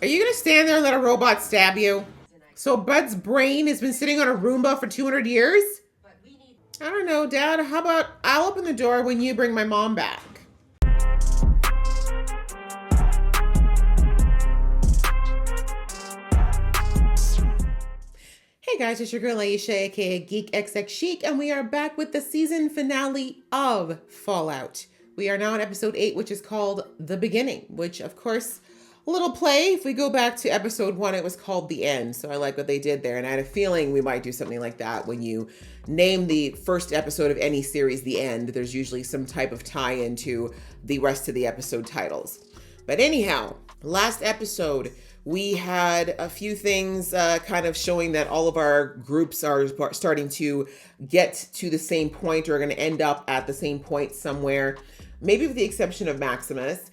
Are you gonna stand there and let a robot stab you? So Bud's brain has been sitting on a Roomba for 200 years? I don't know, Dad. How about I'll open the door when you bring my mom back? Hey guys, it's your girl Aisha, aka Geek XX Chic, and we are back with the season finale of Fallout. We are now on episode 8, which is called The Beginning, which of course, a little play. If we go back to episode 1, it was called The End, so I like what they did there, and I had a feeling we might do something like that. When you name the first episode of any series The End, there's usually some type of tie-in to the rest of the episode titles. But anyhow, last episode, we had a few things kind of showing that all of our groups are starting to get to the same point or are going to end up at the same point somewhere, maybe with the exception of Maximus.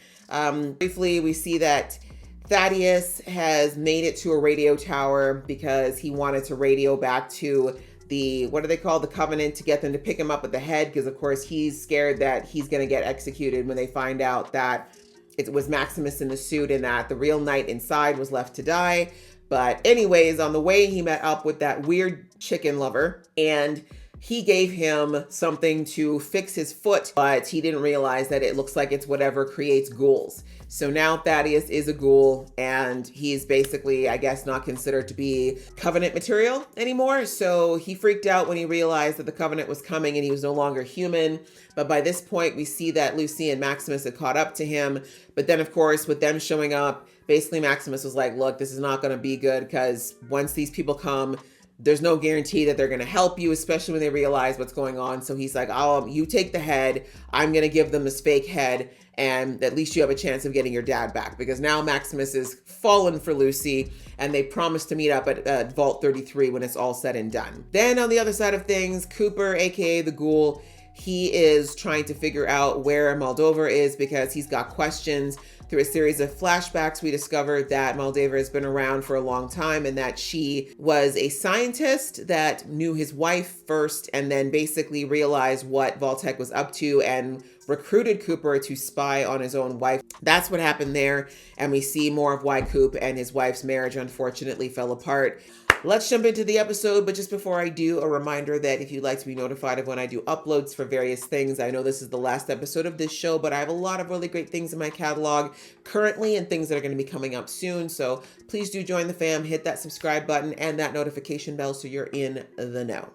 Briefly, we see that Thaddeus has made it to a radio tower because he wanted to radio back to the, what do they call, the Covenant, to get them to pick him up at the head, because of course he's scared that he's going to get executed when they find out that it was Maximus in the suit and that the real knight inside was left to die. But anyways, on the way, he met up with that weird chicken lover and he gave him something to fix his foot, but he didn't realize that it looks like it's whatever creates ghouls. So now Thaddeus is a ghoul and he's basically, I guess, not considered to be Covenant material anymore. So he freaked out when he realized that the Covenant was coming and he was no longer human. But by this point, we see that Lucy and Maximus had caught up to him. But then, of course, with them showing up, basically Maximus was like, look, this is not going to be good because once these people come, there's no guarantee that they're going to help you, especially when they realize what's going on. So he's like, you take the head. I'm going to give them this fake head. And at least you have a chance of getting your dad back, because now Maximus is fallen for Lucy and they promise to meet up at Vault 33 when it's all said and done. Then on the other side of things, Cooper, aka the Ghoul, he is trying to figure out where Moldover is because he's got questions. Through a series of flashbacks, we discovered that Moldover has been around for a long time and that she was a scientist that knew his wife first and then basically realized what Vault-Tec was up to and recruited Cooper to spy on his own wife. That's what happened there. And we see more of why Coop and his wife's marriage unfortunately fell apart. Let's jump into the episode, but just before I do, a reminder that if you'd like to be notified of when I do uploads for various things, I know this is the last episode of this show, but I have a lot of really great things in my catalog currently and things that are going to be coming up soon. So please do join the fam, hit that subscribe button and that notification bell so you're in the know.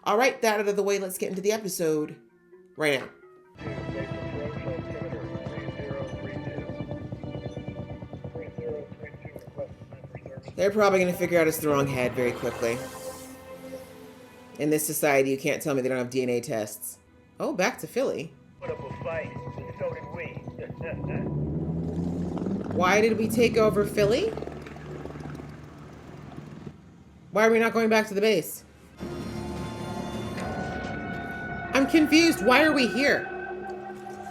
All right, that out of the way, let's get into the episode right now. They're probably going to figure out it's the wrong head very quickly. In this society, you can't tell me they don't have DNA tests. Oh, back to Philly. Put up a fight, and so did we. Why did we take over Philly? Why are we not going back to the base? I'm confused. Why are we here?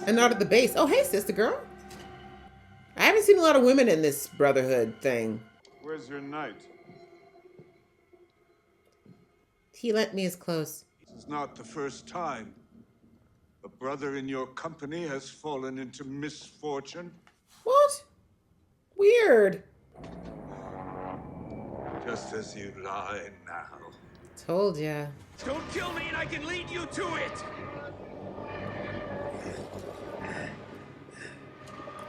And not at the base. Oh, hey, sister girl. I haven't seen a lot of women in this Brotherhood thing. Where's your knight? He lent me his clothes. This is not the first time a brother in your company has fallen into misfortune. What? Weird. Just as you lie now. Told ya. Don't kill me and I can lead you to it!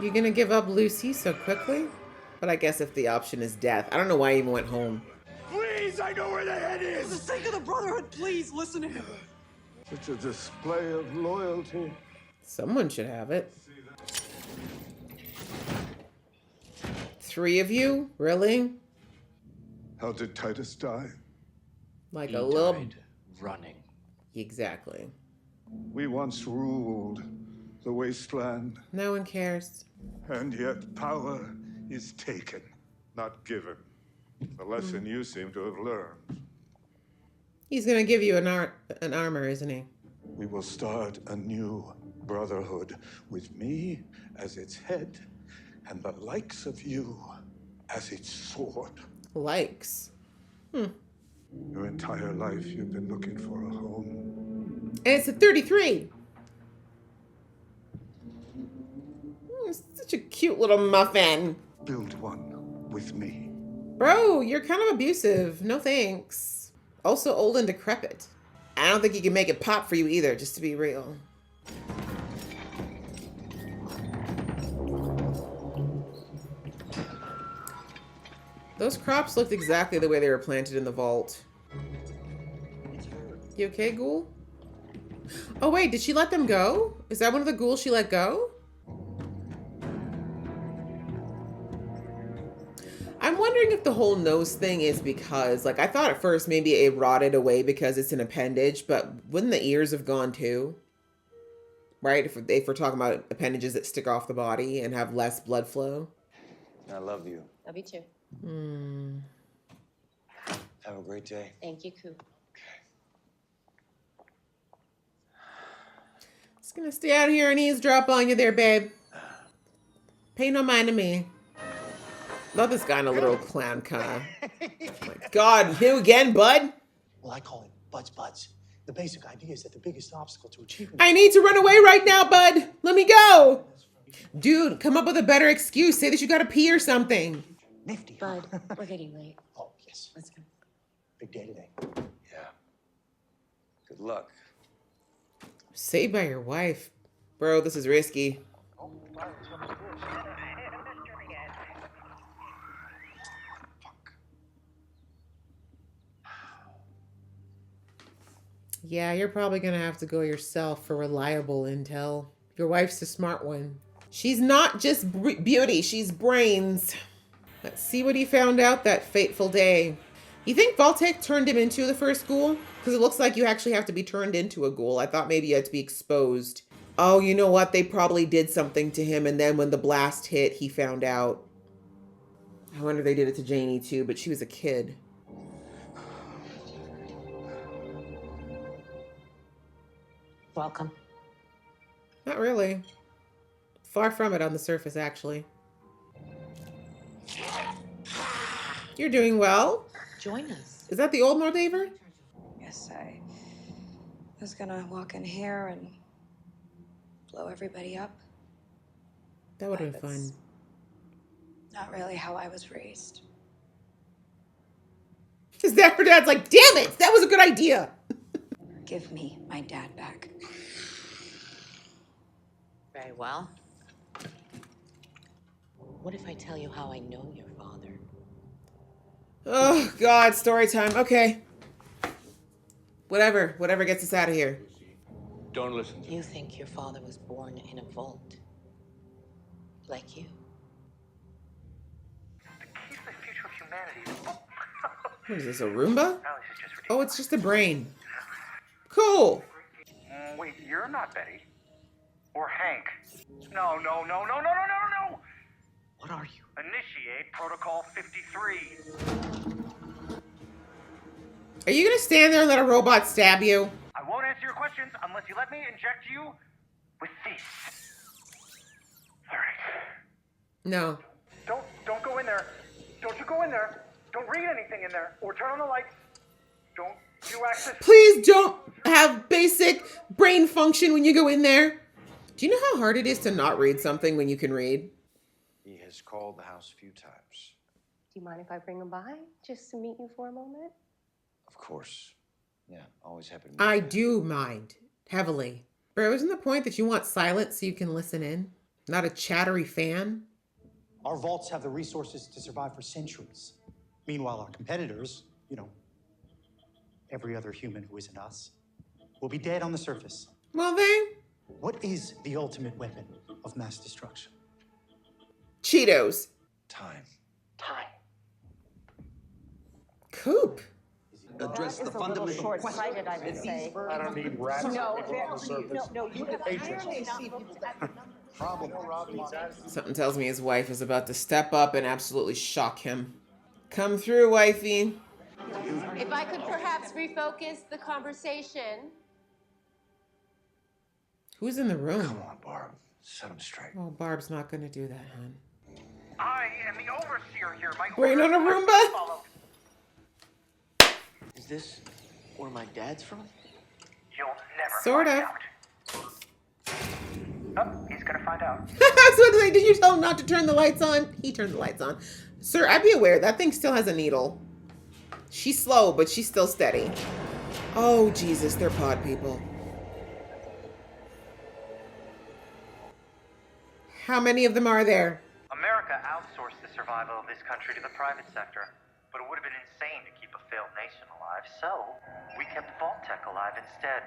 You gonna give up Lucy so quickly? But I guess if the option is death. I don't know why I even went home. Please, I know where the head is! For the sake of the Brotherhood, please listen to him. Such a display of loyalty. Someone should have it. 3 of you? Really? How did Titus die? Like He a little... died running. Exactly. We once ruled the wasteland, No one cares. and yet power is taken, not given. A lesson you seem to have learned. He's gonna give you an armor, isn't he? We will start a new brotherhood with me as its head and the likes of you as its sword. Likes. And Your entire life you've been looking for a home. it's a 33. Such a cute little muffin. Build one. with me. Bro, you're kind of abusive. No thanks. Also old and decrepit. I don't think he can make it pop for you either, just to be real. Those crops looked exactly the way they were planted in the vault. You okay, ghoul? Oh wait, did she let them go? Is that one of the ghouls she let go? I'm wondering if the whole nose thing is because, like, I thought at first maybe it rotted away because it's an appendage, but wouldn't the ears have gone too? Right? If we're talking about appendages that stick off the body and have less blood flow. I love you. Love you too. Have a great day. Thank you, Coop. Just gonna stay out here and eavesdrop on you there, babe. Pay no mind to me. Love this guy in a little clown car. Oh my God, you again, bud? Well, I call it Buds. The basic idea is that the biggest obstacle to achievement... I need to run away right now, bud. Let me go. Dude, come up with a better excuse. Say that you gotta pee or something. Nifty, huh? Bud, we're getting late. Oh, yes. Let's go. Big day today. Yeah. Good luck. Saved by your wife. Bro, this is risky. Yeah, you're probably gonna have to go yourself for reliable intel. Your wife's a smart one. She's not just beauty, she's brains. Let's see what he found out that fateful day. You think Vault-Tec turned him into the first ghoul? Because it looks like you actually have to be turned into a ghoul. I thought maybe you had to be exposed. Oh, you know what? They probably did something to him, and then when the blast hit, he found out. I wonder if they did it to Janie too, but she was a kid. Welcome. Not really. Far from it on the surface, actually. You're doing well. Join us. Is that the old Moldaver? Yes, I was gonna walk in here and blow everybody up. That would have been That's fun. Not really how I was raised. Is that her dad's like, damn it, that was a good idea. Give me my dad back. Very well. What if I tell you how I know your father? Oh, God, story time. Okay. Whatever gets us out of here. Don't listen to You think your father was born in a vault? Like you? What is this, a Roomba? Oh, it's just a brain. Cool. Wait, you're not Betty. Or Hank. No. What are you? Initiate Protocol 53. Are you gonna stand there and let a robot stab you? I won't answer your questions unless you let me inject you with this. All right. No. Don't go in there. Don't you go in there. Don't read anything in there. Or turn on the lights. Don't do access. Please don't have basic brain function when you go in there. Do you know how hard it is to not read something when you can read? He has called the house a few times. Do you mind if I bring him by just to meet you for a moment? Of course. Yeah, always happy to meet I you. do mind. Heavily. Bro, isn't the point that you want silence so you can listen in? Not a chattery fan? Our vaults have the resources to survive for centuries. Meanwhile, our competitors, every other human who isn't us, will be dead on the surface. Well, then, What is the ultimate weapon of mass destruction? Cheetos. Time. Coop. Address the fundamental short-sighted, I would say. I don't need rats on the surface. No, you have clearly not looked at the numbers. Something tells me his wife is about to step up and absolutely shock him. Come through, wifey. If I could perhaps refocus the conversation. Who's in the room? Come on, Barb. Set him straight. Oh, Barb's not gonna do that, hon. I am the overseer here. My Waiting on a orders must be Roomba? followed. Is this where my dad's from? You'll never Sort find of. out. Oh, he's gonna find out. I was about to say, did you tell him not to turn the lights on? He turned the lights on. Sir, I'd be aware. That thing still has a needle. She's slow, but she's still steady. Oh, Jesus, they're pod people. How many of them are there? America outsourced the survival of this country to the private sector, but it would have been insane to keep a failed nation alive, so we kept Vault-Tec alive instead.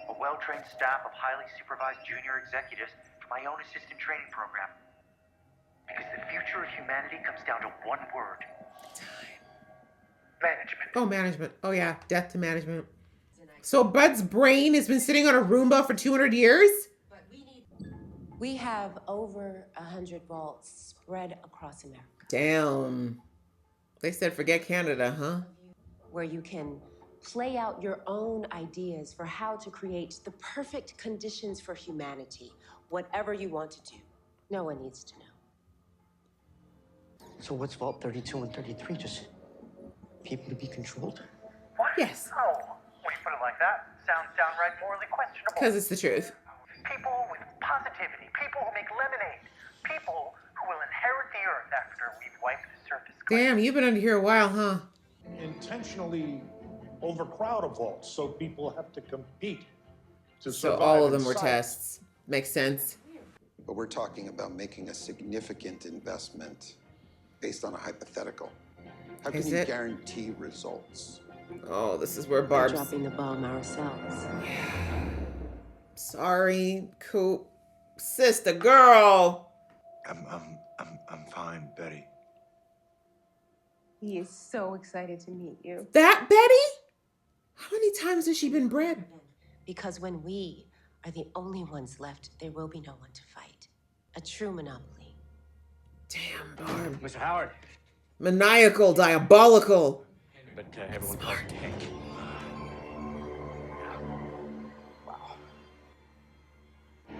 A well-trained staff of highly supervised junior executives for my own assistant training program. Because the future of humanity comes down to one word. Management. Oh, management. Oh, yeah. Death to management. So Bud's brain has been sitting on a Roomba for 200 years? We have over 100 vaults spread across America. Damn. They said forget Canada, huh? Where you can play out your own ideas for how to create the perfect conditions for humanity. Whatever you want to do. No one needs to know. So what's Vault 32 and 33? Just people to be controlled? What? Yes. Oh, when you put it like that, sounds downright morally questionable. Because it's the truth. People with positivity, people who make lemonade, people who will inherit the earth after we've wiped the surface clean. Damn, you've been under here a while, huh? Intentionally overcrowd a vault so people have to compete to So survive. all of them were inside. tests. Makes sense. But we're talking about making a significant investment based on a hypothetical. How can Is you it? guarantee results? Oh, this is where We're Barb's... dropping the bomb ourselves. Sorry, Coop. Sister girl. I'm fine, Betty. He is so excited to meet you. That Betty? How many times has she been bred? Because when we are the only ones left, there will be no one to fight. A true monopoly. Damn, Barb. Mr. Howard. Maniacal, diabolical. But everyone calls me Hank.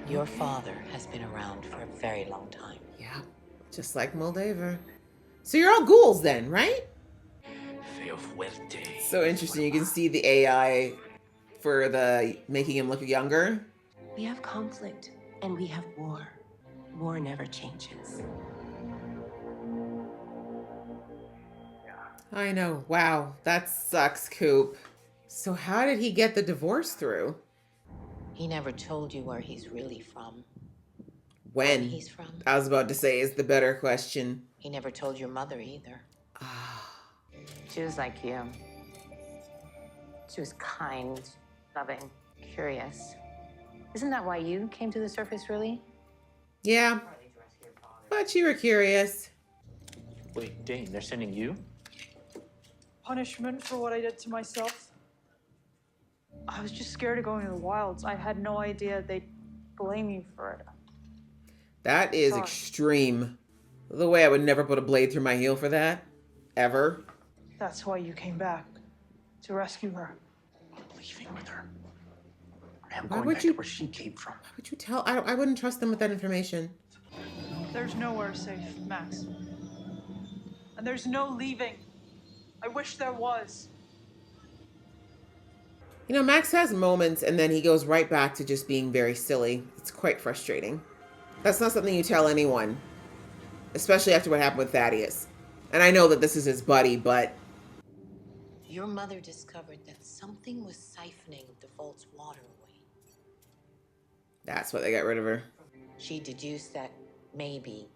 Your father has been around for a very long time. Yeah, just like Moldaver. So you're all ghouls then, right? Feo fuerte. So interesting. You can see the AI for the making him look younger. We have conflict and we have war. War never changes. I know. Wow, that sucks, Coop. So how did he get the divorce through? He never told you where he's really from. When? He's from. I was about to say is the better question. He never told your mother either. She was like you. She was kind, loving, curious. Isn't that why you came to the surface, really? Yeah. But you were curious. Wait, Dane, they're sending you? Punishment for what I did to myself. I was just scared of going to the wilds. I had no idea they'd blame me for it. That is Sorry. extreme. The way I would never put a blade through my heel for that. Ever. That's why you came back. To rescue her. I'm leaving with her. I'm Why going would back you- to where she came from. Why would you tell? I wouldn't trust them with that information. There's nowhere safe, Max. And there's no leaving. I wish there was. You know, Max has moments and then he goes right back to just being very silly. It's quite frustrating. That's not something you tell anyone. Especially after what happened with Thaddeus. And I know that this is his buddy, but... Your mother discovered that something was siphoning the vault's water away. That's why they got rid of her. She deduced that maybe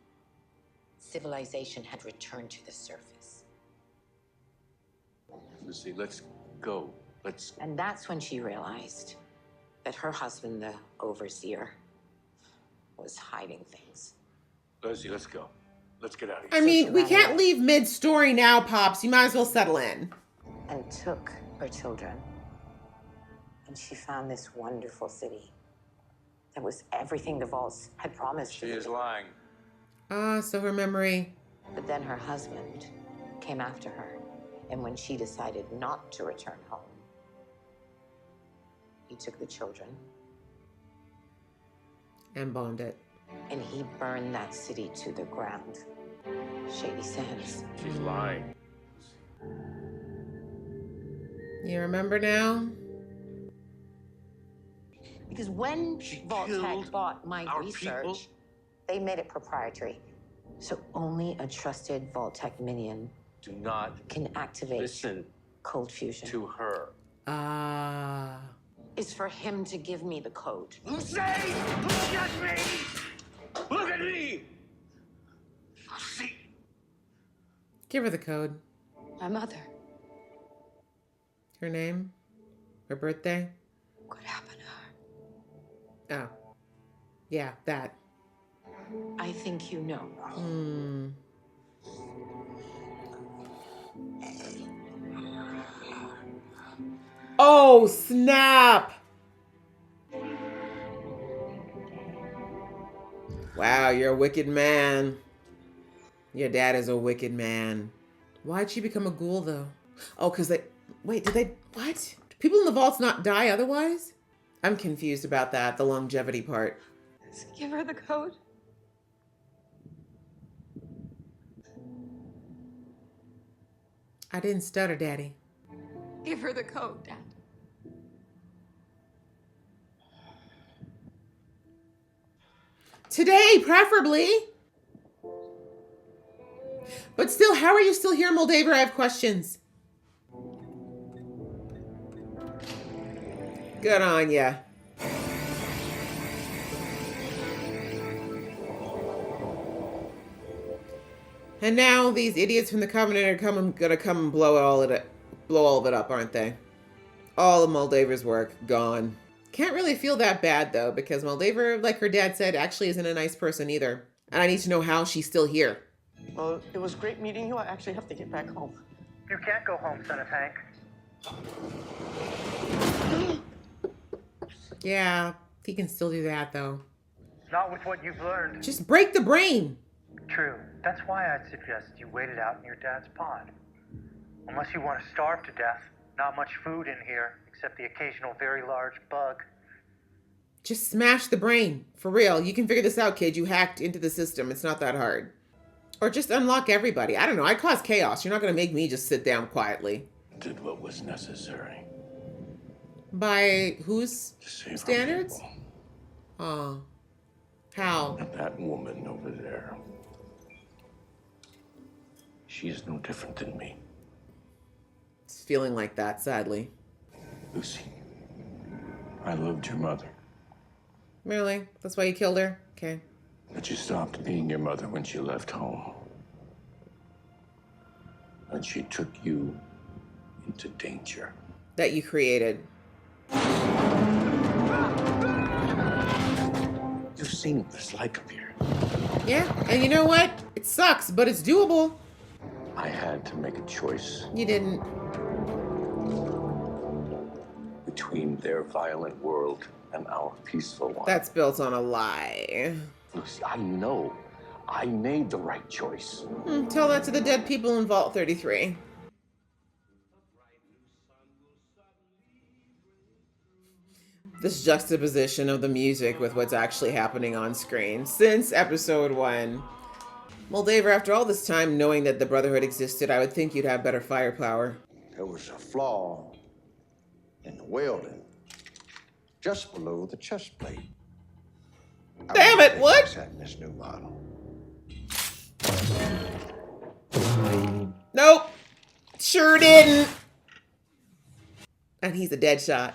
civilization had returned to the surface. Lucy, let's go. Let's. And that's when she realized that her husband, the overseer, was hiding things. Lucy, let's go. Let's get out of I here. mean, we can't leave mid-story now, Pops. You might as well settle in. And took her children. And she found this wonderful city that was everything the vaults had promised. She is lying. Ah, so her memory. But then her husband came after her. And when she decided not to return home, he took the children And bombed it. and he burned that city to the ground. Shady Sands. She's lying. You remember now? Because when She Vault-Tec killed bought my our research, people? They made it proprietary. So only a trusted Vault-Tec minion Do not can activate listen cold fusion. to her. Ah. Is for him to give me the code. Lucy! Look at me! Look at me! Lucy! Give her the code. My mother. Her name? Her birthday? What happened to her? Oh. Yeah, that. I think you know. Hmm. Oh, snap! Wow, you're a wicked man. Your dad is a wicked man. Why'd she become a ghoul, though? Oh, because they... Wait, did they... What? Do people in the vaults not die otherwise? I'm confused about that, the longevity part. Just give her the code. I didn't stutter, Daddy. Give her the code, Dad. Today, preferably. But still, how are you still here, Moldaver? I have questions. Good on ya. And now these idiots from the Covenant are gonna come and blow all of it up, aren't they? All of Moldaver's work gone. Can't really feel that bad though, because Moldaver, like her dad said, actually isn't a nice person either. And I need to know how she's still here. Well, it was great meeting you. I actually have to get back home. You can't go home, son of Hank. Yeah, he can still do that though. Not with what you've learned. Just break the brain. True. That's why I'd suggest you wait it out in your dad's pod. Unless you want to starve to death, not much food in here, except the occasional very large bug. Just smash the brain. For real. You can figure this out, kid. You hacked into the system. It's not that hard. Or just unlock everybody. I don't know. I cause chaos. You're not going to make me just sit down quietly. Did what was necessary. By whose To save our standards? people. Oh. How? And that woman over there. She is no different than me. It's feeling like that, sadly. Lucy, I loved your mother. Really? That's why you killed her? Okay. But you stopped being your mother when she left home. And she took you into danger. That you created. You've seen what it's like up here. Yeah, and you know what? It sucks, but it's doable. I had to make a choice You didn't. between their violent world and our peaceful one. That's built on a lie. Lucy, I know. I made the right choice. Tell that to the dead people in Vault 33. This juxtaposition of the music with what's actually happening on screen since episode 1. Moldaver, after all this time knowing that the Brotherhood existed, I would think you'd have better firepower. There was a flaw in the welding just below the chest plate. Damn it, what? That in this new model. Nope. Sure didn't. And he's a dead shot.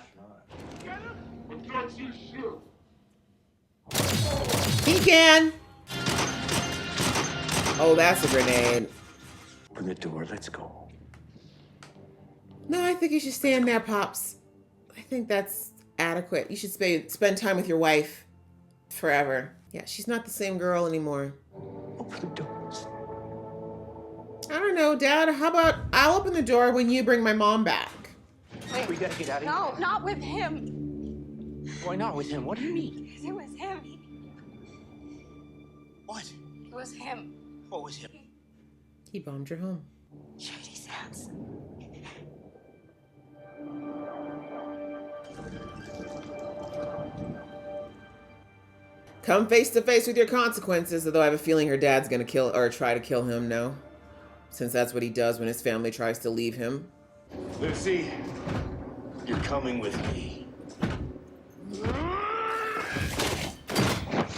He can. Oh, that's a grenade. Open the door, let's go. No, I think you should stay in there, Pops. I think that's adequate. You should spend time with your wife forever. Yeah, she's not the same girl anymore. Open the doors. I don't know, Dad. How about I'll open the door when you bring my mom back? Wait, we gotta get out of here. No, not with him. Why not with him? What do you mean? Because it was him. What? It was him. What was him? He bombed your home. Shady Sands. Come face to face with your consequences, although I have a feeling her dad's gonna kill or try to kill him now. Since that's what he does when his family tries to leave him. Lucy, you're coming with me.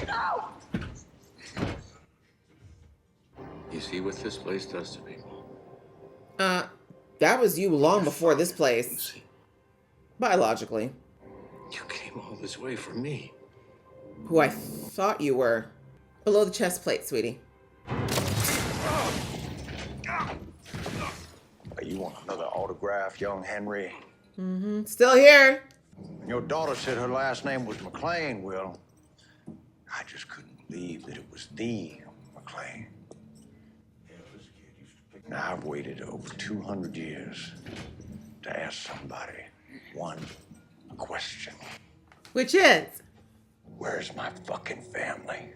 No! what this place does to people. That was you long before this place. Biologically. You came all this way for me. Who I thought you were. Below the chest plate, sweetie. You want another autograph, young Henry? Mm-hmm. Still here. Your daughter said her last name was McLean, Will. I just couldn't believe that it was the McLean. Now, I've waited over 200 years to ask somebody one question. Which is? Where's my fucking family?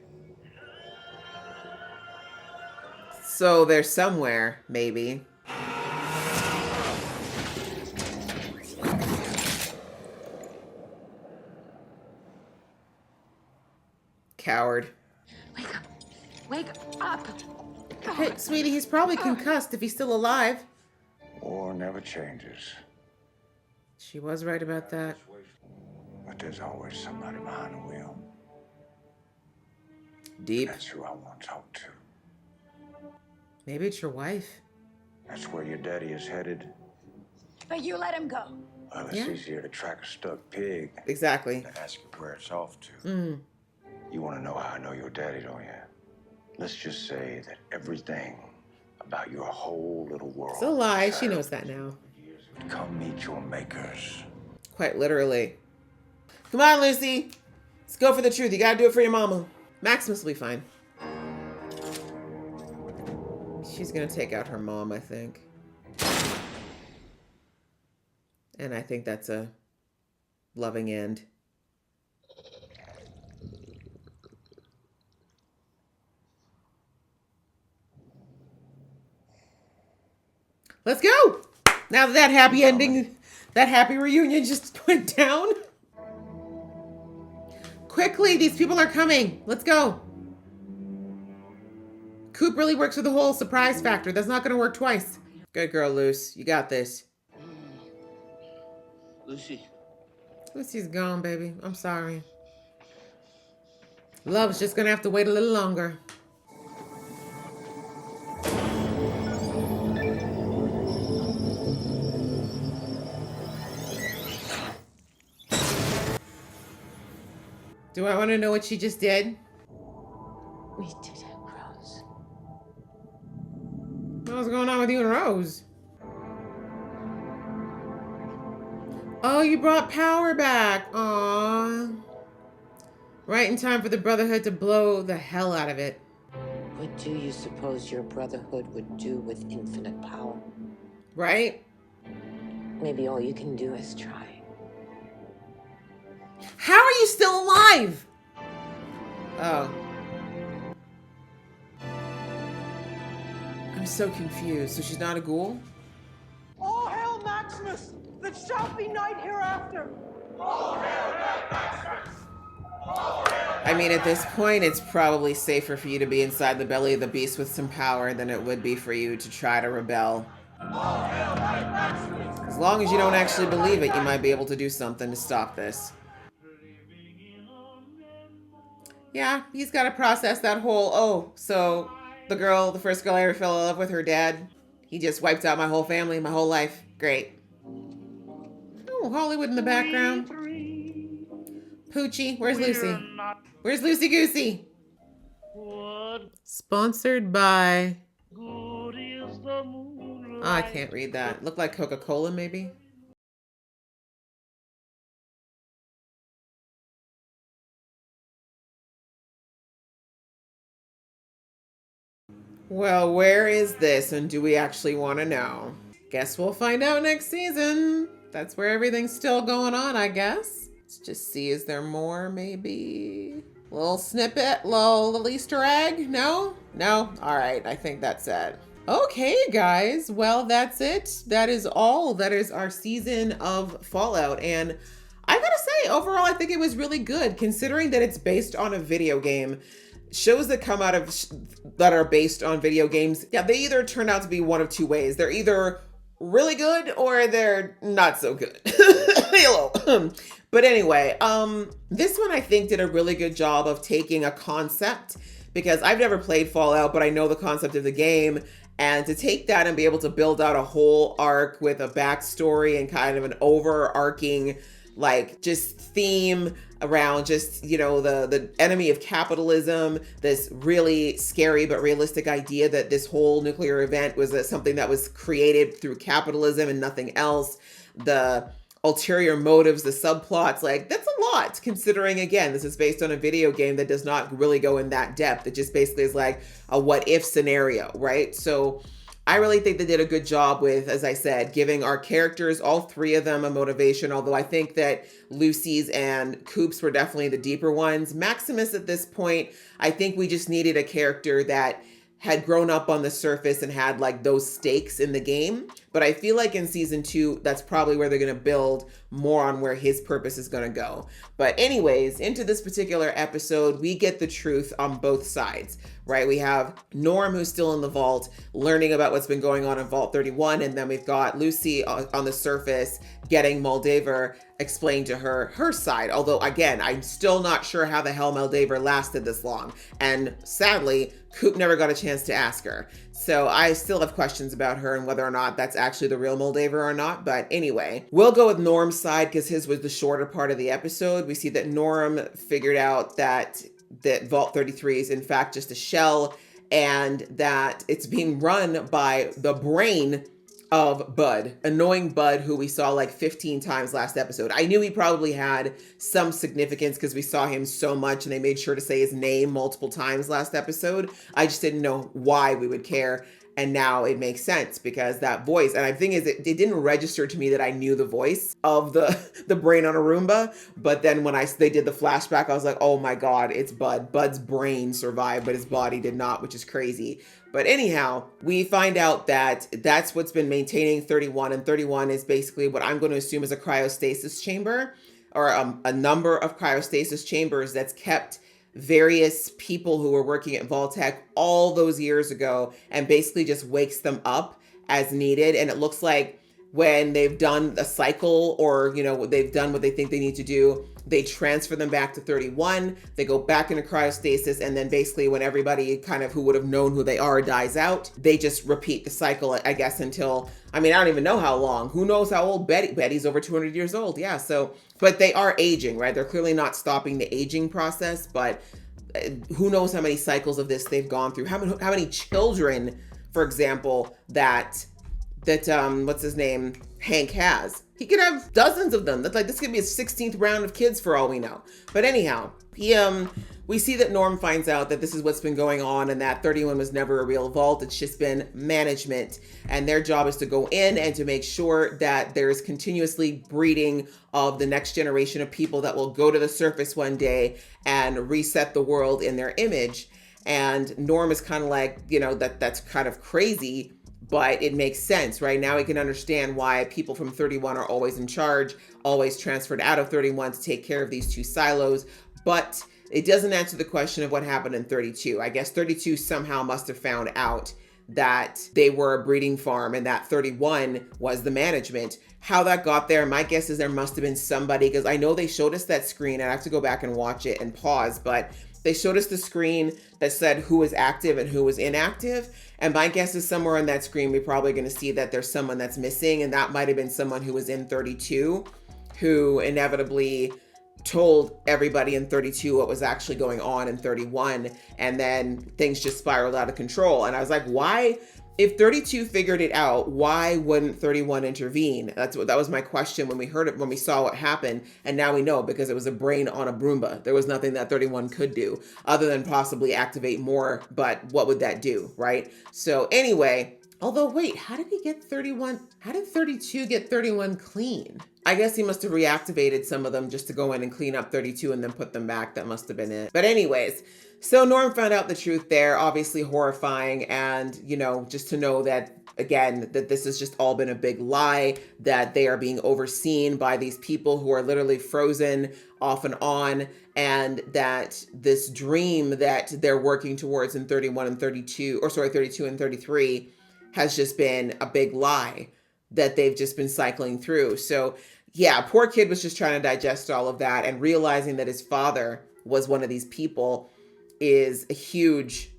So they're somewhere, maybe. Coward. Wake up. Wake up. Hey, sweetie, he's probably concussed if he's still alive. War never changes. She was right about that. But there's always somebody behind the wheel. Deep. That's who I want to talk to. Maybe it's your wife. That's where your daddy is headed. But you let him go. Well, it's easier to track a stuck pig. Exactly. Than ask you where it's off to. Mm. You want to know how I know your daddy, don't you? Let's just say that everything about your whole little world. It's a lie. She knows that now. Come meet your makers. Quite literally. Come on, Lucy. Let's go for the truth. You gotta do it for your mama. Maximus will be fine. She's gonna take out her mom, I think. And I think that's a loving end. Let's go! Now that happy ending, that happy reunion just went down. Quickly, these people are coming. Let's go. Coop really works with the whole surprise factor. That's not going to work twice. Good girl, Luce. You got this. Lucy. Lucy's gone, baby. I'm sorry. Love's just going to have to wait a little longer. Do I want to know what she just did? We did it, Rose. What's going on with you and Rose? Oh, you brought power back. Aww. Right in time for the Brotherhood to blow the hell out of it. What do you suppose your Brotherhood would do with infinite power? Right? Maybe all you can do is try. How are you still alive? Oh. I'm so confused. So she's not a ghoul? All hail Maximus! That shall be night hereafter! All hail Maximus! I mean, at this point, it's probably safer for you to be inside the belly of the beast with some power than it would be for you to try to rebel. As long as you don't actually believe it, you might be able to do something to stop this. Yeah, he's got to process that whole, oh, so the first girl I ever fell in love with, her dad, he just wiped out my whole family, my whole life. Great. Oh, Hollywood in the background. Poochie, where's Lucy? Where's Lucy Goosey? Sponsored by... Oh, I can't read that. Look like Coca-Cola, maybe? Well, where is this, and do we actually want to know? Guess we'll find out next season. That's where everything's still going on, I guess. Let's just see, is there more, maybe? Little snippet, little Easter egg? No? No? All right, I think that's it. Okay, guys, well, that's it. That is all. That is our season of Fallout, and I gotta say, overall, I think it was really good, considering that it's based on a video game. Shows that come out of that are based on video games, yeah, they either turn out to be one of two ways. They're either really good or they're not so good. Hello. But anyway, this one I think did a really good job of taking a concept, because I've never played Fallout, but I know the concept of the game. And to take that and be able to build out a whole arc with a backstory and kind of an overarching, like, just theme around just, you know, the enemy of capitalism, this really scary but realistic idea that this whole nuclear event was something that was created through capitalism and nothing else. The ulterior motives, the subplots, like, that's a lot, considering, again, this is based on a video game that does not really go in that depth. It just basically is like a what if scenario, right? So I really think they did a good job with, as I said, giving our characters, all three of them, a motivation, although I think that Lucy's and Coop's were definitely the deeper ones. Maximus, at this point, I think we just needed a character that had grown up on the surface and had like those stakes in the game. But I feel like in season 2, that's probably where they're going to build more on where his purpose is going to go. But anyways, into this particular episode, we get the truth on both sides, right? We have Norm, who's still in the vault, learning about what's been going on in Vault 31. And then we've got Lucy on the surface getting Moldaver explain to her side. Although, again, I'm still not sure how the hell Moldaver lasted this long. And sadly, Coop never got a chance to ask her. So I still have questions about her and whether or not that's actually the real Moldaver or not. But anyway, we'll go with Norm's side because his was the shorter part of the episode. We see that Norm figured out that Vault 33 is in fact just a shell and that it's being run by the brain of Bud, annoying Bud, who we saw like 15 times last episode. I knew he probably had some significance because we saw him so much and they made sure to say his name multiple times last episode. I just didn't know why we would care. And now it makes sense because that voice, and the thing is, it didn't register to me that I knew the voice of the brain on a Roomba. But then when they did the flashback, I was like, oh my God, it's Bud. Bud's brain survived, but his body did not, which is crazy. But anyhow, we find out that that's what's been maintaining 31. And 31 is basically what I'm going to assume is a cryostasis chamber, or a number of cryostasis chambers that's kept various people who were working at Vault-Tec all those years ago and basically just wakes them up as needed. And it looks like when they've done a cycle or, you know, they've done what they think they need to do, they transfer them back to 31, they go back into cryostasis, and then basically when everybody kind of who would have known who they are dies out, they just repeat the cycle, I guess, until, I mean, I don't even know how long. Who knows how old Betty's over 200 years old. Yeah, so, but they are aging, right? They're clearly not stopping the aging process, but who knows how many cycles of this they've gone through. How many children, for example, that what's his name, Hank has. He could have dozens of them. That's like, this could be a 16th round of kids for all we know. But anyhow, we see that Norm finds out that this is what's been going on and that 31 was never a real vault. It's just been management. And their job is to go in and to make sure that there's continuously breeding of the next generation of people that will go to the surface one day and reset the world in their image. And Norm is kind of like, you know, that's kind of crazy, but it makes sense, right? Now we can understand why people from 31 are always in charge, always transferred out of 31 to take care of these two silos. But it doesn't answer the question of what happened in 32. I guess 32 somehow must have found out that they were a breeding farm and that 31 was the management. How that got there, my guess is there must have been somebody, because I know they showed us that screen. I have to go back and watch it and pause, but they showed us the screen that said who was active and who was inactive. And my guess is somewhere on that screen, we're probably going to see that there's someone that's missing. And that might have been someone who was in 32, who inevitably told everybody in 32 what was actually going on in 31. And then things just spiraled out of control. And I was like, why? If 32 figured it out, why wouldn't 31 intervene? That was my question when we heard it, when we saw what happened. And now we know, because it was a brain on a Roomba. There was nothing that 31 could do other than possibly activate more. But what would that do, right? So anyway, although wait, how did he get 31? How did 32 get 31 clean? I guess he must have reactivated some of them just to go in and clean up 32 and then put them back. That must have been it. But anyways, so Norm found out the truth there, obviously horrifying. And, you know, just to know that, again, that this has just all been a big lie, that they are being overseen by these people who are literally frozen off and on, and that this dream that they're working towards in 31 and 32, or sorry, 32 and 33 has just been a big lie that they've just been cycling through. So yeah, poor kid was just trying to digest all of that and realizing that his father was one of these people. is a huge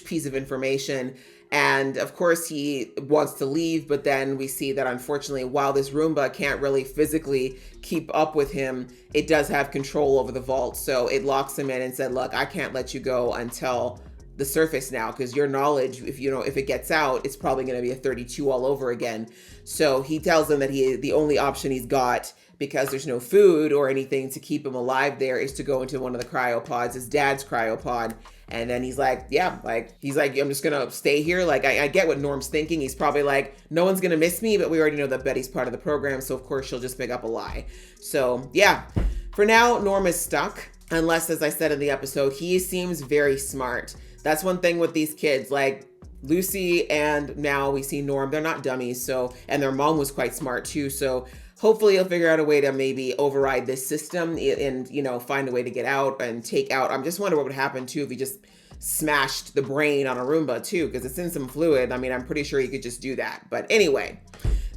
piece of information. And of course he wants to leave, but then we see that unfortunately, while this Roomba can't really physically keep up with him, it does have control over the vault. So it locks him in and said, look, I can't let you go until the surface now, because your knowledge, if it gets out, it's probably going to be a 32 all over again. So he tells them that the only option he's got, because there's no food or anything to keep him alive there, is to go into one of the cryopods, his dad's cryopod. And then he's like, I'm just gonna stay here. Like, I get what Norm's thinking. He's probably like, no one's gonna miss me, but we already know that Betty's part of the program, so of course she'll just pick up a lie. So yeah, for now, Norm is stuck, unless, as I said in the episode, he seems very smart. That's one thing with these kids, like Lucy and now we see Norm, they're not dummies. So, and their mom was quite smart too. So hopefully he'll figure out a way to maybe override this system and, find a way to get out and take out. I'm just wondering what would happen too if he just smashed the brain on a Roomba too, because it's in some fluid. I mean, I'm pretty sure he could just do that. But anyway,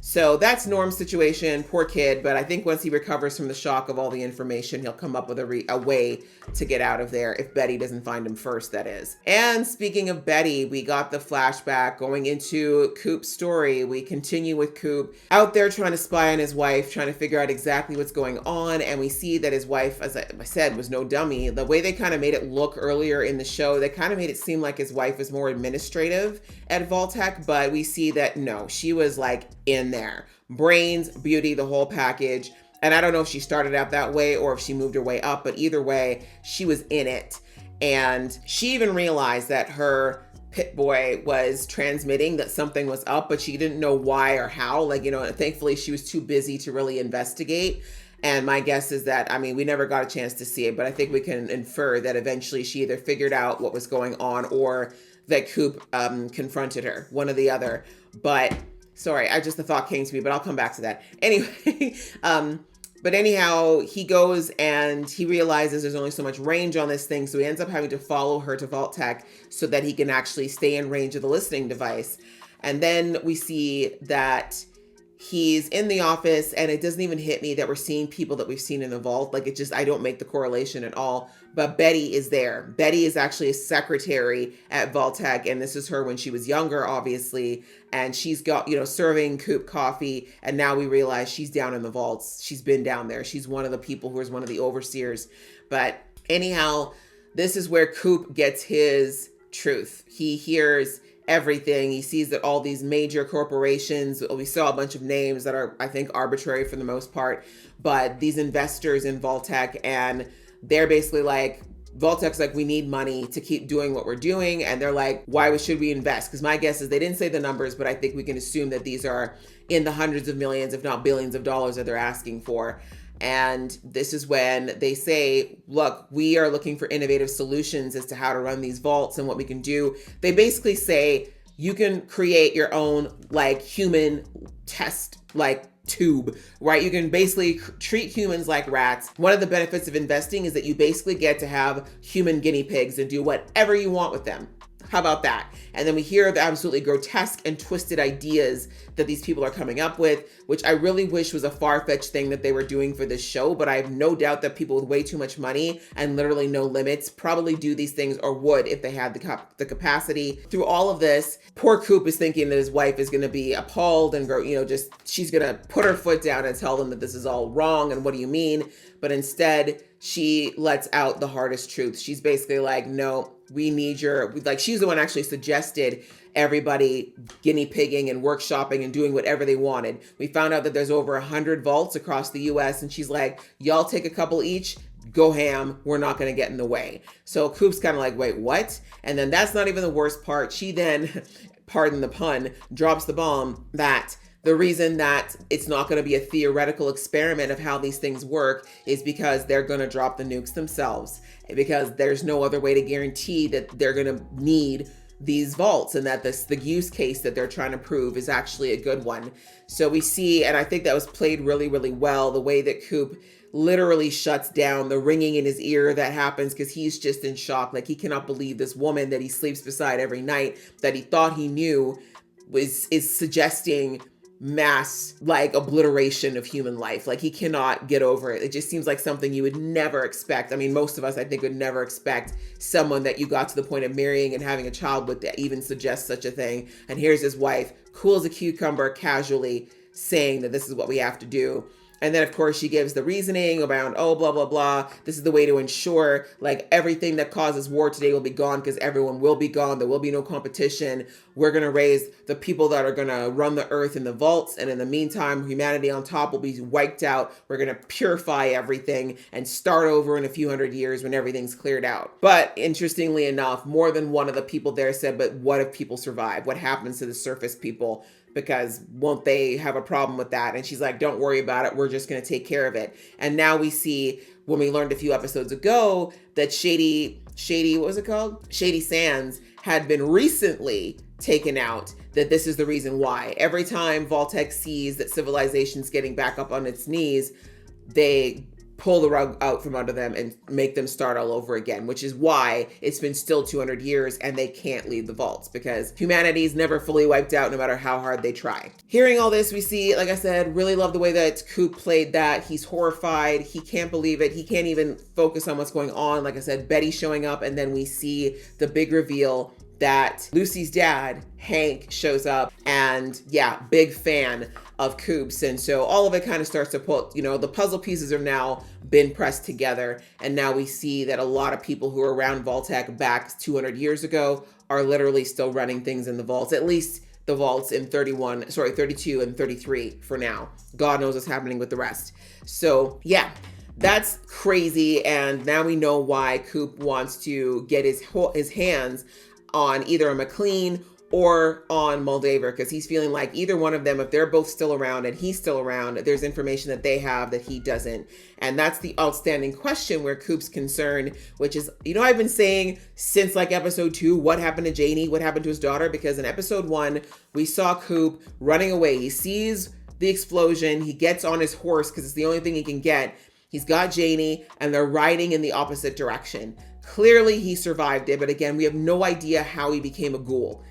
so that's Norm's situation. Poor kid. But I think once he recovers from the shock of all the information, he'll come up with a way to get out of there, if Betty doesn't find him first, that is. And speaking of Betty, we got the flashback going into Coop's story. We continue with Coop out there trying to spy on his wife, trying to figure out exactly what's going on. And we see that his wife, as I said, was no dummy. The way they kind of made it look earlier in the show, they kind of made it seem like his wife was more administrative at Vault-Tec, but we see that no, she was like in there. Brains, beauty, the whole package. And I don't know if she started out that way or if she moved her way up, but either way, she was in it. And she even realized that her pit boy was transmitting that something was up, but she didn't know why or how. Like, thankfully she was too busy to really investigate. And my guess is that, we never got a chance to see it, but I think we can infer that eventually she either figured out what was going on or that Coop confronted her, one or the other. But sorry, the thought came to me, but I'll come back to that. Anyway, but anyhow, he goes and he realizes there's only so much range on this thing. So he ends up having to follow her to Vault-Tec so that he can actually stay in range of the listening device. And then we see that he's in the office and it doesn't even hit me that we're seeing people that we've seen in the vault. Like I don't make the correlation at all, but Betty is there. Betty is actually a secretary at Vault-Tec, and this is her when she was younger, obviously. And she's got, serving Coop coffee. And now we realize she's down in the vaults. She's been down there. She's one of the people who is one of the overseers. But anyhow, this is where Coop gets his truth. He hears everything. He sees that all these major corporations, we saw a bunch of names that are, I think, arbitrary for the most part, but these investors in Vault-Tec, and they're basically like, Vault-Tec's like, we need money to keep doing what we're doing. And they're like, why should we invest? Because my guess is they didn't say the numbers, but I think we can assume that these are in the hundreds of millions, if not billions of dollars that they're asking for. And this is when they say, look, we are looking for innovative solutions as to how to run these vaults and what we can do. They basically say, you can create your own human test tube, right? You can basically treat humans like rats. One of the benefits of investing is that you basically get to have human guinea pigs and do whatever you want with them. How about that? And then we hear the absolutely grotesque and twisted ideas that these people are coming up with, which I really wish was a far-fetched thing that they were doing for this show. But I have no doubt that people with way too much money and literally no limits probably do these things, or would if they had the capacity. Through all of this, poor Coop is thinking that his wife is going to be appalled and she's going to put her foot down and tell them that this is all wrong and what do you mean? But instead, she lets out the hardest truth. She's basically like, no, we need she's the one actually suggested everybody guinea pigging and workshopping and doing whatever they wanted. We found out that there's over 100 vaults across the US, and she's like, y'all take a couple each, go ham, we're not going to get in the way. So Coop's kind of like, wait, what? And then that's not even the worst part. She then, pardon the pun, drops the bomb that the reason that it's not going to be a theoretical experiment of how these things work is because they're going to drop the nukes themselves, because there's no other way to guarantee that they're going to need these vaults, and that the use case that they're trying to prove is actually a good one. So we see, and I think that was played really, really well, the way that Coop literally shuts down, the ringing in his ear that happens because he's just in shock. Like, he cannot believe this woman that he sleeps beside every night, that he thought he knew, is suggesting mass like obliteration of human life. Like he cannot get over it. It just seems like something you would never expect. I mean, most of us, I think, would never expect someone that you got to the point of marrying and having a child with to even suggest such a thing. And here's his wife, cool as a cucumber, casually saying that this is what we have to do. And then, of course, she gives the reasoning around, oh, blah, blah, blah. This is the way to ensure like everything that causes war today will be gone because everyone will be gone. There will be no competition. We're going to raise the people that are going to run the earth in the vaults. And in the meantime, humanity on top will be wiped out. We're going to purify everything and start over in a few hundred years when everything's cleared out. But interestingly enough, more than one of the people there said, but what if people survive? What happens to the surface people? Because won't they have a problem with that? And she's like, don't worry about it. We're just going to take care of it. And now we see, when we learned a few episodes ago, that Shady, what was it called? Shady Sands had been recently taken out, that this is the reason why. Every time Vault-Tec sees that civilization's getting back up on its knees, they pull the rug out from under them and make them start all over again, which is why it's been still 200 years and they can't leave the vaults, because humanity's never fully wiped out no matter how hard they try. Hearing all this, we see, like I said, really love the way that Coop played that. He's horrified. He can't believe it. He can't even focus on what's going on. Like I said, Betty showing up, and then we see the big reveal that Lucy's dad, Hank, shows up, and yeah, big fan of Coop's. And so all of it kind of starts to put, the puzzle pieces have now been pressed together. And now we see that a lot of people who are around Vault-Tec back 200 years ago are literally still running things in the vaults, at least the vaults in 32 and 33 for now. God knows what's happening with the rest. So yeah, that's crazy. And now we know why Coop wants to get his hands on either a McLean or on Moldaver, because he's feeling like either one of them, if they're both still around and he's still around, there's information that they have that he doesn't. And that's the outstanding question where Coop's concerned, which is, I've been saying since like episode 2, what happened to Janie? What happened to his daughter? Because in episode 1, we saw Coop running away. He sees the explosion. He gets on his horse because it's the only thing he can get. He's got Janie and they're riding in the opposite direction. Clearly he survived it, but again, we have no idea how he became a ghoul.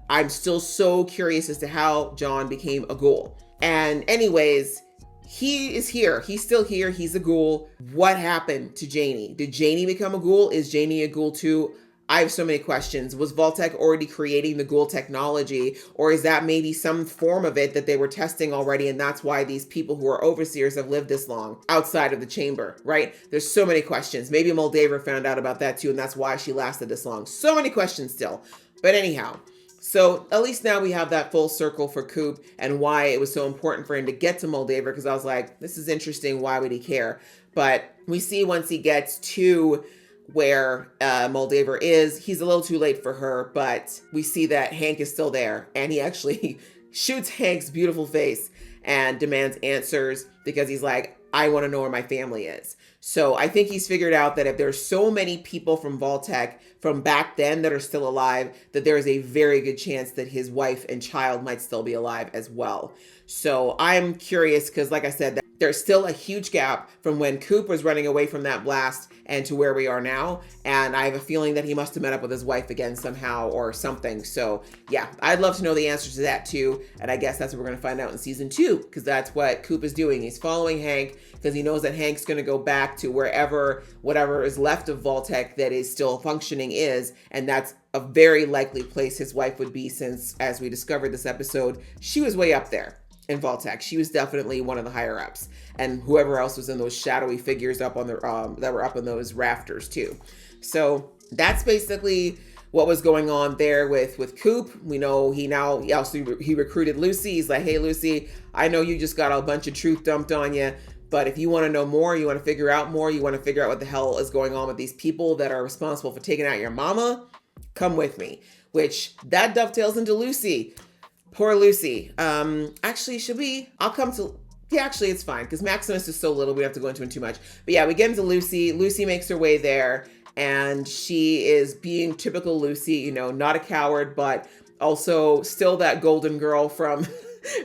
I'm still so curious as to how John became a ghoul. And anyways, he is here. He's still here. He's a ghoul. What happened to Janie? Did Janie become a ghoul? Is Janie a ghoul too? I have so many questions. Was Vault-Tec already creating the ghoul technology? Or is that maybe some form of it that they were testing already, and that's why these people who are overseers have lived this long outside of the chamber, right? There's so many questions. Maybe Moldaver found out about that too, and that's why she lasted this long. So many questions still. But anyhow, so at least now we have that full circle for Coop and why it was so important for him to get to Moldaver, because I was like, this is interesting. Why would he care? But we see once he gets to where Moldaver is, he's a little too late for her, but we see that Hank is still there, and he actually shoots Hank's beautiful face and demands answers because he's like, I want to know where my family is. So I think he's figured out that if there's so many people from Vault-Tec from back then that are still alive, that there is a very good chance that his wife and child might still be alive as well. So I'm curious because, like I said, there's still a huge gap from when Coop was running away from that blast and to where we are now. And I have a feeling that he must have met up with his wife again somehow or something. So yeah, I'd love to know the answers to that too. And I guess that's what we're going to find out in season 2, because that's what Coop is doing. He's following Hank because he knows that Hank's going to go back to whatever is left of Vault-Tec that is still functioning is. And that's a very likely place his wife would be, since, as we discovered this episode, she was way up there in Vault-Tec. She was definitely one of the higher ups, and whoever else was in those shadowy figures up on the that were up in those rafters too. So that's basically what was going on there with Coop. We know he recruited Lucy. He's like, hey Lucy, I know you just got a bunch of truth dumped on you, but if you want to know more, you want to figure out more, you want to figure out what the hell is going on with these people that are responsible for taking out your mama, come with me. Which that dovetails into Lucy. Poor Lucy. Actually, actually, it's fine because Maximus is so little, we don't have to go into it too much. But yeah, we get into Lucy. Lucy makes her way there, and she is being typical Lucy, not a coward, but also still that golden girl from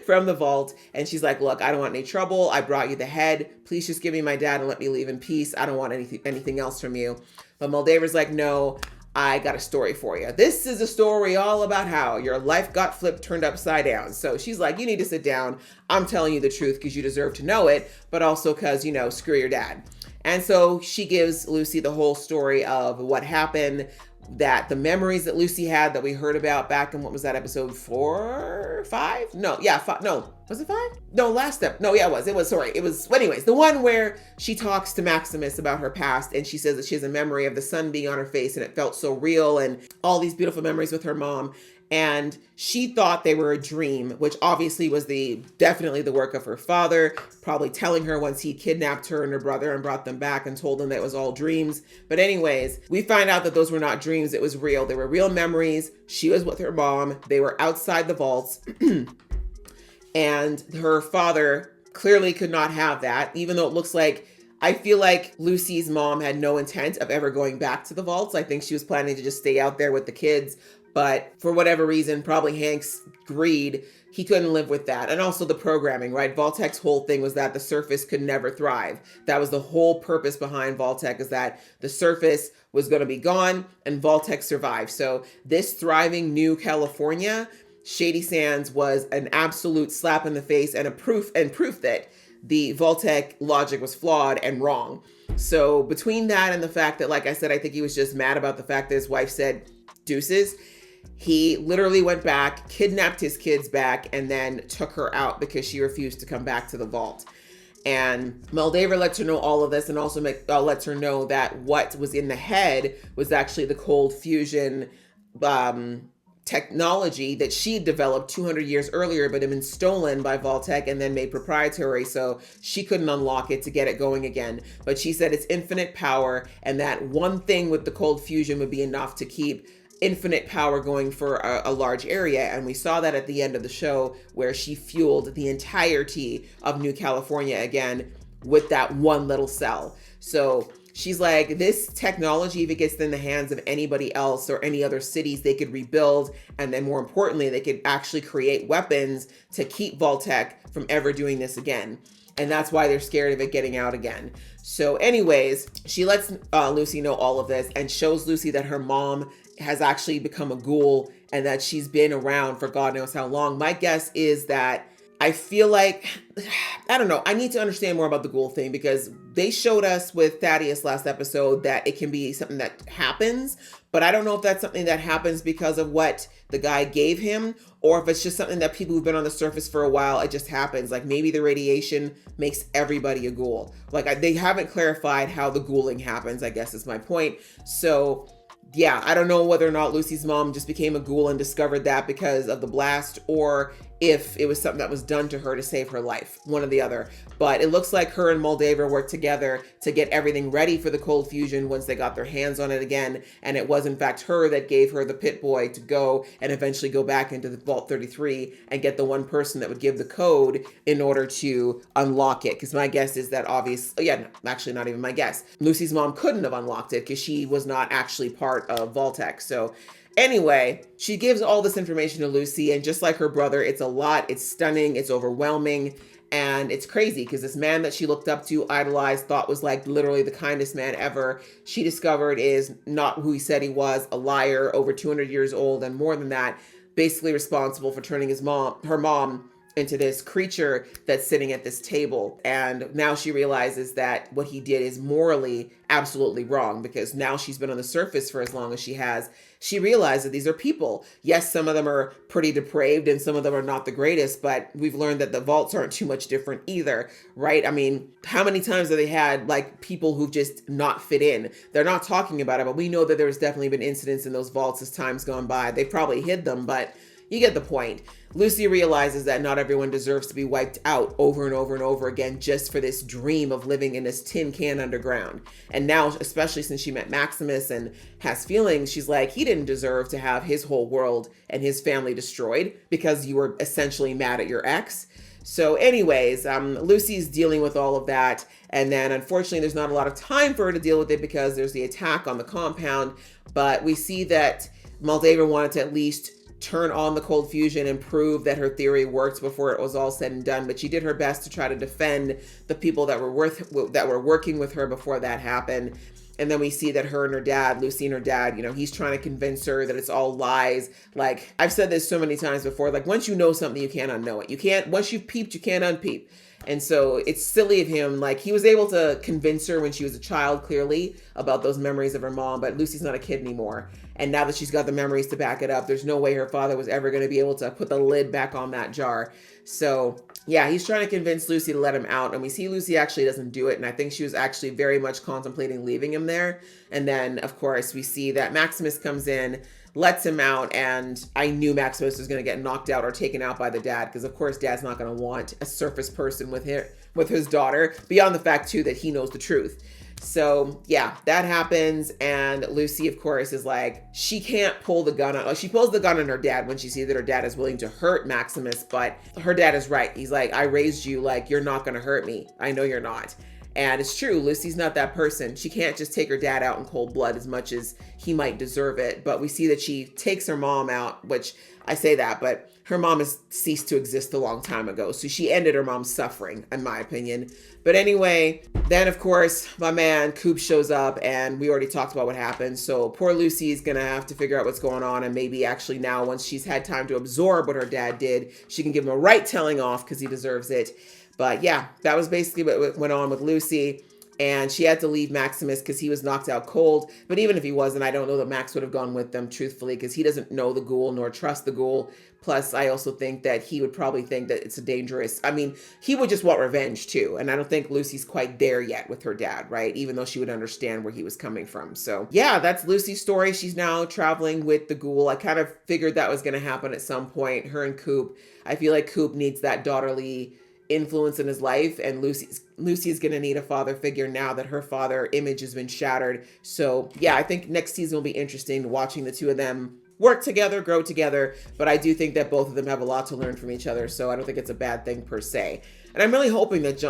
the vault. And she's like, look, I don't want any trouble. I brought you the head. Please just give me my dad and let me leave in peace. I don't want anything else from you. But Moldaver's like, no, I got a story for you. This is a story all about how your life got flipped, turned upside down. So she's like, you need to sit down. I'm telling you the truth because you deserve to know it, but also because, you know, screw your dad. And so she gives Lucy the whole story of what happened, that the memories that Lucy had that we heard about back in, what was that, episode 4, 5? No, yeah, 5. No, was it 5? No, last step. No, yeah, it was, anyways, the one where she talks to Maximus about her past, and she says that she has a memory of the sun being on her face and it felt so real, and all these beautiful memories with her mom. And she thought they were a dream, which obviously was definitely the work of her father, probably telling her once he kidnapped her and her brother and brought them back and told them that it was all dreams. But anyways, we find out that those were not dreams. It was real. They were real memories. She was with her mom. They were outside the vaults. And her father clearly could not have that, even though it looks like, I feel like Lucy's mom had no intent of ever going back to the vaults. I think she was planning to just stay out there with the kids. But for whatever reason, probably Hank's greed, he couldn't live with that. And also the programming, right? Vault-Tec's whole thing was that the surface could never thrive. That was the whole purpose behind Vault-Tec, is that the surface was going to be gone and Vault-Tec survived. So this thriving new California, Shady Sands, was an absolute slap in the face and proof that the Vault-Tec logic was flawed and wrong. So between that and the fact that, like I said, I think he was just mad about the fact that his wife said deuces, he literally went back, kidnapped his kids back, and then took her out because she refused to come back to the vault. And Moldaver lets her know all of this, and also lets her know that what was in the head was actually the cold fusion technology that she developed 200 years earlier, but had been stolen by Vault-Tec and then made proprietary, so she couldn't unlock it to get it going again. But she said it's infinite power, and that one thing with the cold fusion would be enough to keep infinite power going for a large area. And we saw that at the end of the show, where she fueled the entirety of New California again with that one little cell. So she's like, this technology, if it gets in the hands of anybody else or any other cities, they could rebuild. And then more importantly, they could actually create weapons to keep Vault-Tec from ever doing this again. And that's why they're scared of it getting out again. So anyways, she lets Lucy know all of this and shows Lucy that her mom has actually become a ghoul and that she's been around for God knows how long. My guess is that, I feel like, I don't know, I need to understand more about the ghoul thing, because they showed us with Thaddeus last episode that it can be something that happens, but I don't know if that's something that happens because of what the guy gave him, or if it's just something that people who've been on the surface for a while, it just happens. Like maybe the radiation makes everybody a ghoul. Like they haven't clarified how the ghouling happens, I guess is my point. So yeah, I don't know whether or not Lucy's mom just became a ghoul and discovered that because of the blast, or if it was something that was done to her to save her life, one or the other. But it looks like her and Moldaver worked together to get everything ready for the cold fusion once they got their hands on it again. And it was in fact her that gave her the pit boy to go and eventually go back into the Vault 33 and get the one person that would give the code in order to unlock it. Because my guess is that actually not even my guess, Lucy's mom couldn't have unlocked it because she was not actually part of Vault-Tec. So anyway, she gives all this information to Lucy, and just like her brother, it's a lot, it's stunning, it's overwhelming, and it's crazy because this man that she looked up to, idolized, thought was like literally the kindest man ever, she discovered is not who he said he was, a liar, over 200 years old, and more than that, basically responsible for turning her mom into this creature that's sitting at this table. And now she realizes that what he did is morally absolutely wrong, because now she's been on the surface for as long as she has. She realized that these are people. Yes, some of them are pretty depraved and some of them are not the greatest, but we've learned that the vaults aren't too much different either, right? I mean, how many times have they had like people who've just not fit in? They're not talking about it, but we know that there's definitely been incidents in those vaults as time's gone by. They probably hid them, but you get the point. Lucy realizes that not everyone deserves to be wiped out over and over and over again just for this dream of living in this tin can underground. And now, especially since she met Maximus and has feelings, she's like, he didn't deserve to have his whole world and his family destroyed because you were essentially mad at your ex. So anyways, Lucy's dealing with all of that. And then unfortunately, there's not a lot of time for her to deal with it because there's the attack on the compound. But we see that Moldaver wanted to at least turn on the cold fusion and prove that her theory worked before it was all said and done. But she did her best to try to defend the people that were working with her before that happened. And then we see that her and her dad, Lucy and her dad, you know, he's trying to convince her that it's all lies. Like, I've said this so many times before, like, once you know something, you can't unknow it. You can't, once you've peeped, you can't unpeep. And so it's silly of him. Like, he was able to convince her when she was a child, clearly, about those memories of her mom, but Lucy's not a kid anymore. And now that she's got the memories to back it up, there's no way her father was ever going to be able to put the lid back on that jar. So yeah, he's trying to convince Lucy to let him out. And we see Lucy actually doesn't do it. And I think she was actually very much contemplating leaving him there. And then, of course, we see that Maximus comes in, lets him out. And I knew Maximus was going to get knocked out or taken out by the dad, because, of course, dad's not going to want a surface person with his daughter, beyond the fact, too, that he knows the truth. So yeah, that happens. And Lucy, of course, is like, she can't pull the gun on. She pulls the gun on her dad when she sees that her dad is willing to hurt Maximus, but her dad is right. He's like, I raised you, like, you're not going to hurt me. I know you're not. And it's true. Lucy's not that person. She can't just take her dad out in cold blood, as much as he might deserve it. But we see that she takes her mom out, which I say that, but her mom has ceased to exist a long time ago. So she ended her mom's suffering, in my opinion. But anyway, then of course, my man Coop shows up, and we already talked about what happened. So poor Lucy is going to have to figure out what's going on. And maybe actually now, once she's had time to absorb what her dad did, she can give him a right telling off, because he deserves it. But yeah, that was basically what went on with Lucy. And she had to leave Maximus because he was knocked out cold. But even if he wasn't, I don't know that Max would have gone with them, truthfully, because he doesn't know the ghoul nor trust the ghoul. Plus, I also think that he would probably think that it's a dangerous, I mean, he would just want revenge too. And I don't think Lucy's quite there yet with her dad, right? Even though she would understand where he was coming from. So yeah, that's Lucy's story. She's now traveling with the ghoul. I kind of figured that was going to happen at some point, her and Coop. I feel like Coop needs that daughterly influence in his life, and Lucy's going to need a father figure now that her father image has been shattered. So yeah, I think next season will be interesting, watching the two of them work together, grow together. But I do think that both of them have a lot to learn from each other, so I don't think it's a bad thing per se. And I'm really hoping that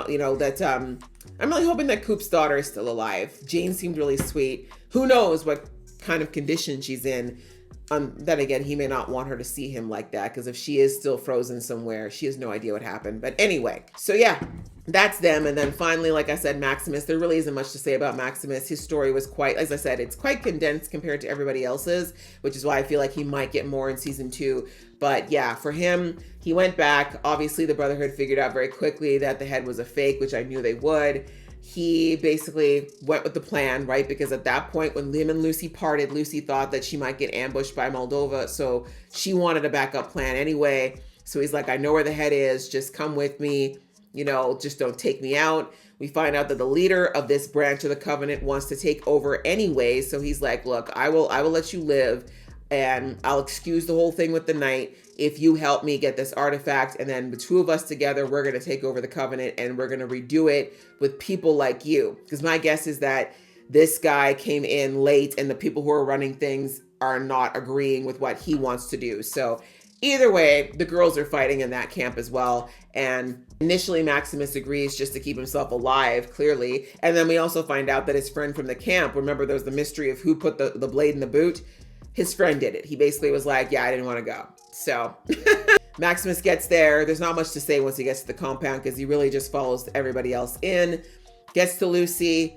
I'm really hoping that Coop's daughter is still alive. Jane seemed really sweet. Who knows what kind of condition she's in. Then again, he may not want her to see him like that, because if she is still frozen somewhere, she has no idea what happened. But anyway, so yeah, that's them. And then finally, like I said, Maximus, there really isn't much to say about Maximus. His story was quite, as I said, it's quite condensed compared to everybody else's, which is why I feel like he might get more in season 2. But yeah, for him, he went back. Obviously, the Brotherhood figured out very quickly that the head was a fake, which I knew they would. He basically went with the plan, right? Because at that point, when Liam and Lucy parted, Lucy thought that she might get ambushed by Moldova. So she wanted a backup plan anyway. So he's like, I know where the head is. Just come with me. You know, just don't take me out. We find out that the leader of this branch of the Covenant wants to take over anyway. So he's like, look, I will let you live, and I'll excuse the whole thing with the night if you help me get this artifact. And then the two of us together, we're going to take over the Covenant, and we're going to redo it with people like you. Because my guess is that this guy came in late, and the people who are running things are not agreeing with what he wants to do. So either way, the girls are fighting in that camp as well. And initially Maximus agrees just to keep himself alive, clearly. And then we also find out that his friend from the camp, remember there was the mystery of who put the blade in the boot? His friend did it. He basically was like, yeah, I didn't want to go. So Maximus gets there. There's not much to say once he gets to the compound, because he really just follows everybody else in, gets to Lucy,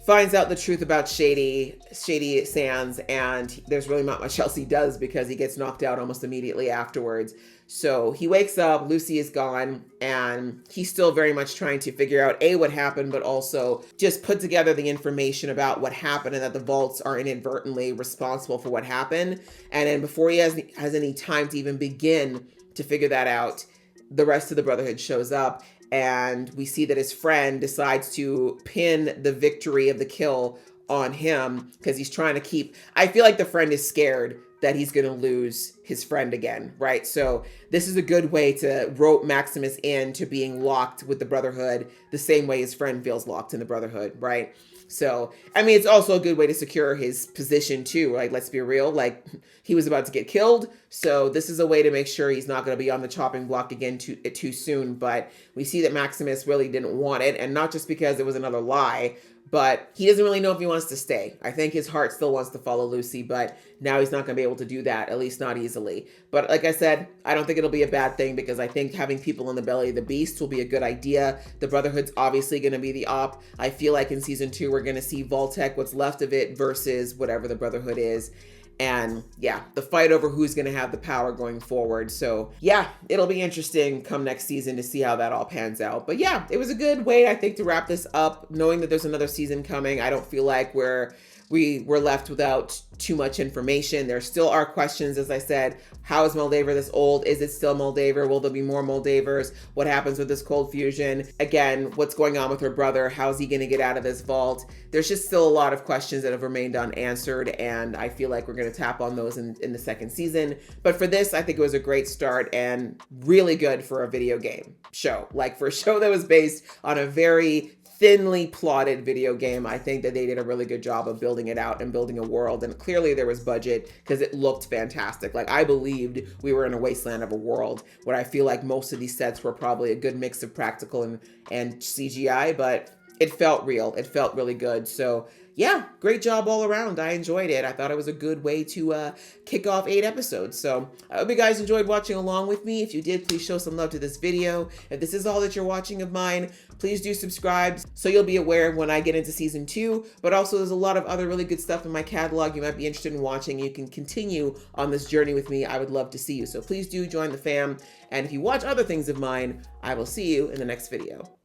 finds out the truth about Shady Sands, and there's really not much else he does because he gets knocked out almost immediately afterwards. So he wakes up, Lucy is gone, and he's still very much trying to figure out what happened, but also just put together the information about what happened and that the vaults are inadvertently responsible for what happened. And then before he has any time to even begin to figure that out, the rest of the Brotherhood shows up, and we see that his friend decides to pin the victory of the kill on him because he's trying to keep, I feel like the friend is scared that he's going to lose his friend again, right? So this is a good way to rope Maximus into being locked with the Brotherhood the same way his friend feels locked in the Brotherhood, right? So, I mean, it's also a good way to secure his position too, right? Let's be real. Like, he was about to get killed. So this is a way to make sure he's not going to be on the chopping block again too soon. But we see that Maximus really didn't want it. And not just because it was another lie, but he doesn't really know if he wants to stay. I think his heart still wants to follow Lucy, but now he's not going to be able able to do that, at least not easily. But like I said, I don't think it'll be a bad thing because I think having people in the belly of the beast will be a good idea. The Brotherhood's obviously going to be the op. I feel like in season 2, we're going to see Vault-Tec, what's left of it, versus whatever the Brotherhood is. And yeah, the fight over who's going to have the power going forward. So yeah, it'll be interesting come next season to see how that all pans out. But yeah, it was a good way, I think, to wrap this up, knowing that there's another season coming. I don't feel like we were left without too much information. There still are questions, as I said. How is Moldaver this old? Is it still Moldaver? Will there be more Moldavers? What happens with this cold fusion? Again, what's going on with her brother? How's he gonna get out of this vault? There's just still a lot of questions that have remained unanswered, and I feel like we're gonna tap on those in the second season. But for this, I think it was a great start and really good for a video game show. Like for a show that was based on a very thinly plotted video game, I think that they did a really good job of building it out and building a world. And clearly there was budget because it looked fantastic. Like I believed we were in a wasteland of a world where I feel like most of these sets were probably a good mix of practical and CGI, but it felt real. It felt really good. So yeah, great job all around. I enjoyed it. I thought it was a good way to kick off 8 episodes. So I hope you guys enjoyed watching along with me. If you did, please show some love to this video. If this is all that you're watching of mine, please do subscribe so you'll be aware when I get into season 2. But also there's a lot of other really good stuff in my catalog you might be interested in watching. You can continue on this journey with me. I would love to see you. So please do join the fam. And if you watch other things of mine, I will see you in the next video.